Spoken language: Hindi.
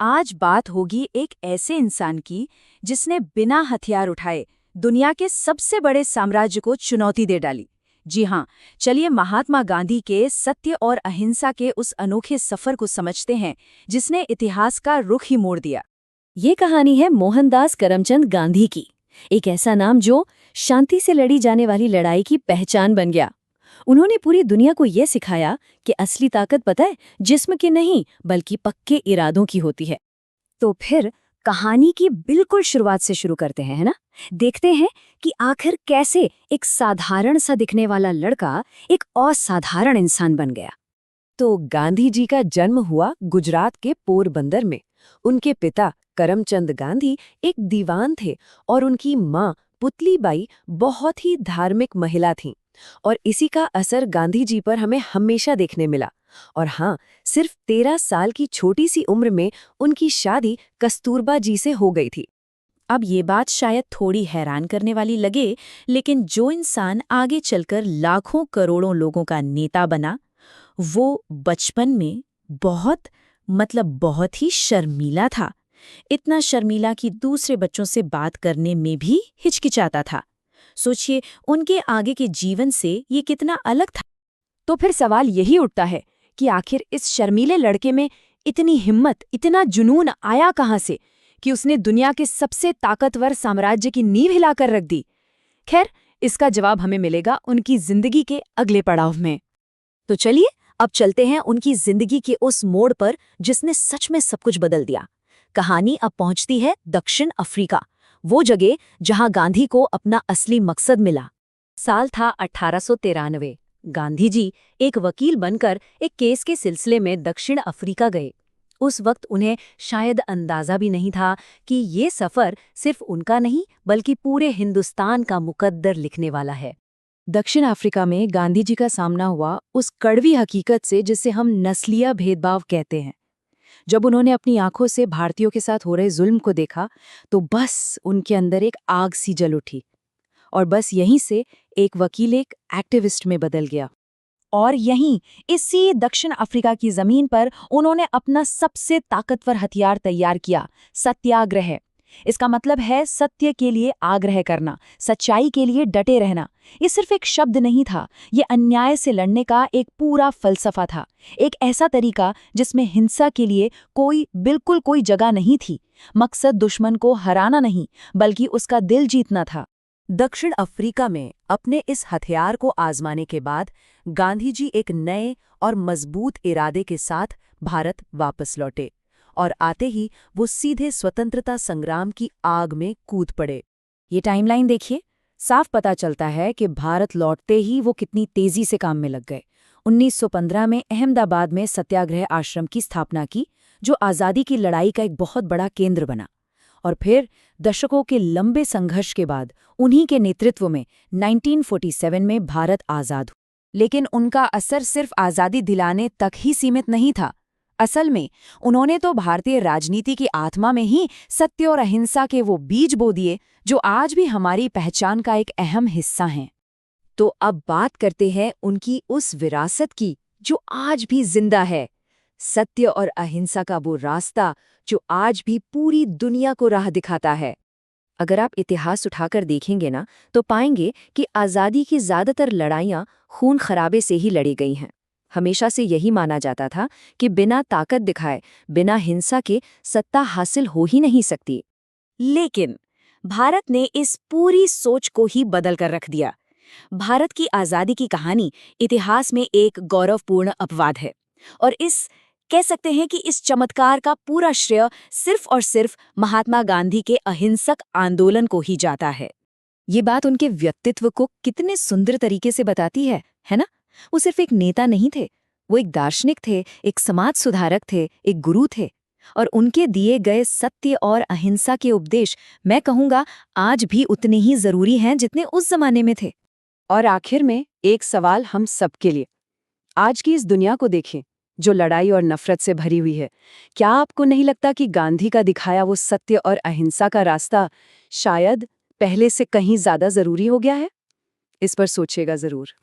आज बात होगी एक ऐसे इंसान की जिसने बिना हथियार उठाए दुनिया के सबसे बड़े साम्राज्य को चुनौती दे डाली। जी हाँ, चलिए महात्मा गांधी के सत्य और अहिंसा के उस अनोखे सफर को समझते हैं जिसने इतिहास का रुख ही मोड़ दिया। ये कहानी है मोहनदास करमचंद गांधी की। एक ऐसा नाम जो शांति से लड़ी जाने वाली लड़ाई की पहचान बन गया। उन्होंने पूरी दुनिया को ये सिखाया कि असली ताकत पता है जिस्म की नहीं बल्कि पक्के इरादों की होती है। तो फिर कहानी की बिल्कुल शुरुआत से शुरू करते हैं, है ना? देखते हैं कि आखिर कैसे एक साधारण सा दिखने वाला लड़का एक असाधारण इंसान बन गया। तो गांधी जी का जन्म हुआ गुजरात के पोरबंदर में। उनके पिता करमचंद गांधी एक दीवान थे और उनकी माँ पुतलीबाई बहुत ही धार्मिक महिला थीं। और इसी का असर गांधी जी पर हमें हमेशा देखने मिला। और हाँ, सिर्फ 13 साल की छोटी सी उम्र में उनकी शादी कस्तूरबा जी से हो गई थी। अब ये बात शायद थोड़ी हैरान करने वाली लगे, लेकिन जो इंसान आगे चलकर लाखों करोड़ों लोगों का नेता बना, वो बचपन में बहुत ही शर्मीला था। इतना शर्मीला कि दूसरे बच्चों से बात करने में भी हिचकिचाता था। सोचिए, उनके आगे के जीवन से ये कितना अलग था। तो फिर सवाल यही उठता है कि आखिर इस शर्मीले लड़के में इतनी हिम्मत, इतना जुनून आया कहाँ से कि उसने दुनिया के सबसे ताकतवर साम्राज्य की नींव हिलाकर रख दी। खैर, इसका जवाब हमें मिलेगा उनकी जिंदगी के अगले पड़ाव में। तो चलिए अब चलते हैं उनकी जिंदगी के उस मोड़ पर जिसने सच में सब कुछ बदल दिया। कहानी अब पहुंचती है दक्षिण अफ्रीका, वो जगह जहां गांधी को अपना असली मकसद मिला। साल था 1893। गांधी जी एक वकील बनकर एक केस के सिलसिले में दक्षिण अफ्रीका गए। उस वक्त उन्हें शायद अंदाजा भी नहीं था कि ये सफर सिर्फ उनका नहीं बल्कि पूरे हिंदुस्तान का मुकद्दर लिखने वाला है। दक्षिण अफ्रीका में गांधी जी का सामना हुआ उस कड़वी हकीकत से जिसे हम नस्लीय भेदभाव कहते हैं। जब उन्होंने अपनी आंखों से भारतीयों के साथ हो रहे जुल्म को देखा तो बस उनके अंदर एक आग सी जल उठी। और बस यहीं से एक वकील एक एक्टिविस्ट में बदल गया। और यहीं इसी दक्षिण अफ्रीका की जमीन पर उन्होंने अपना सबसे ताकतवर हथियार तैयार किया, सत्याग्रह। इसका मतलब है सत्य के लिए आग्रह करना, सच्चाई के लिए डटे रहना। ये सिर्फ एक शब्द नहीं था, ये अन्याय से लड़ने का एक पूरा फलसफा था। एक ऐसा तरीका जिसमें हिंसा के लिए बिल्कुल कोई जगह नहीं थी। मकसद दुश्मन को हराना नहीं बल्कि उसका दिल जीतना था। दक्षिण अफ्रीका में अपने इस हथियार को आजमाने के बाद गांधी जी एक नए और मजबूत इरादे के साथ भारत वापस लौटे। और आते ही वो सीधे स्वतंत्रता संग्राम की आग में कूद पड़े। ये टाइमलाइन देखिए, साफ पता चलता है कि भारत लौटते ही वो कितनी तेजी से काम में लग गए। 1915 में अहमदाबाद में सत्याग्रह आश्रम की स्थापना की, जो आज़ादी की लड़ाई का एक बहुत बड़ा केंद्र बना। और फिर दशकों के लंबे संघर्ष के बाद उन्हीं के नेतृत्व में 1947 में भारत आज़ाद हुआ। लेकिन उनका असर सिर्फ आज़ादी दिलाने तक ही सीमित नहीं था। असल में उन्होंने तो भारतीय राजनीति की आत्मा में ही सत्य और अहिंसा के वो बीज बो दिए जो आज भी हमारी पहचान का एक अहम हिस्सा हैं। तो अब बात करते हैं उनकी उस विरासत की जो आज भी जिंदा है, सत्य और अहिंसा का वो रास्ता जो आज भी पूरी दुनिया को राह दिखाता है। अगर आप इतिहास उठाकर देखेंगे ना तो पाएंगे कि आज़ादी की ज़्यादातर लड़ाइयाँ खून खराबे से ही लड़ी गई हैं। हमेशा से यही माना जाता था कि बिना ताकत दिखाए, बिना हिंसा के सत्ता हासिल हो ही नहीं सकती। लेकिन भारत ने इस पूरी सोच को ही बदल कर रख दिया। भारत की आज़ादी की कहानी इतिहास में एक गौरवपूर्ण अपवाद है। और कह सकते हैं कि इस चमत्कार का पूरा श्रेय सिर्फ और सिर्फ महात्मा गांधी के अहिंसक आंदोलन को ही जाता है। ये बात उनके व्यक्तित्व को कितने सुंदर तरीके से बताती है ना? वो सिर्फ एक नेता नहीं थे, वो एक दार्शनिक थे, एक समाज सुधारक थे, एक गुरु थे। और उनके दिए गए सत्य और अहिंसा के उपदेश, मैं कहूँगा, आज भी उतने ही जरूरी हैं जितने उस जमाने में थे। और आखिर में एक सवाल हम सबके लिए, आज की इस दुनिया को देखें जो लड़ाई और नफरत से भरी हुई है। क्या आपको नहीं लगता कि गांधी का दिखाया वो सत्य और अहिंसा का रास्ता शायद पहले से कहीं ज्यादा जरूरी हो गया है? इस पर सोचिएगा जरूर।